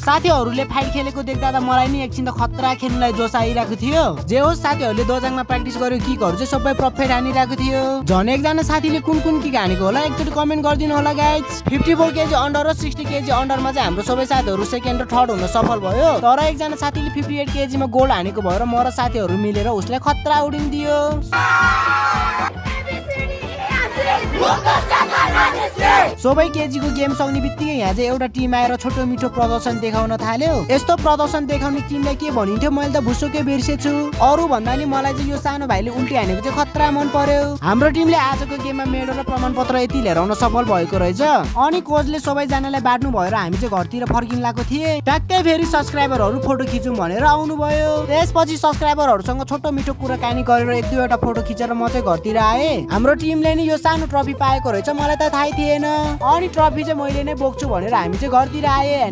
साथीहरूले फाइट खेलेको देख्दा त मलाई नि एकछिन त खतरा खेल्नुलाई जोस आइरहेको थियो। जे होस् साथीहरूले दोजाङमा प्र्याक्टिस गर्यो किकहरू चाहिँ सबै परफेक्ट हानिरहेको थियो। झन् एकजना साथीले कुन किक हानेको होला एकचोटि कमेन्ट गरिदिनु होला गाइज। 54 केजी अन्डर र 60 केजी अन्डरमा चाहिँ हाम्रो सबै साथीहरू सेकेन्ड र थर्ड हुन सफल भयो। तर एकजना साथीले 58 केजीमा गोल्ड हानेको भएर म र साथीहरू मिलेर उसलाई खतरा उडिदियो। सबै केजीको गेम सक्ने बित्तिकै यहाँ चाहिँ एउटा टिम आएर छोटो मिठो प्रदर्शन देखाउन थाल्यो। यस्तो प्रदर्शन देखाउने टिमलाई के भनिन्थ्यो मैले त भुसुकै बिर्सेछु। अरू भन्दा नि मलाई चाहिँ यो सानो भाइले उल्टी हानेको चाहिँ खतरा मन पर्यो। हाम्रो टिमले आजको गेममा मेडल र प्रमाणपत्र यति लिएर आउन सफल भएको रहेछ। अनि कोचले सबैजनालाई बाँड्नु भएर हामी चाहिँ घरतिर फर्किन लागेको थिए। ट्याक्कै फेरि सब्स्क्राइबरहरू फोटो खिचौँ भनेर आउनु भयो। त्यसपछि सब्स्क्राइबरहरूसँग छोटो मिठो कुराकानी गरेर एक दुईवटा फोटो खिचेर म चाहिँ घरतिर आएँ। हाम्रो टिमले नि यो सानो ट्रफी पाएको रहेछ मलाई त थाहै थिएन। अनि ट्रफी चाहिँ मैले नै बोक्छु भनेर हामी चाहिँ घरतिर आएँ।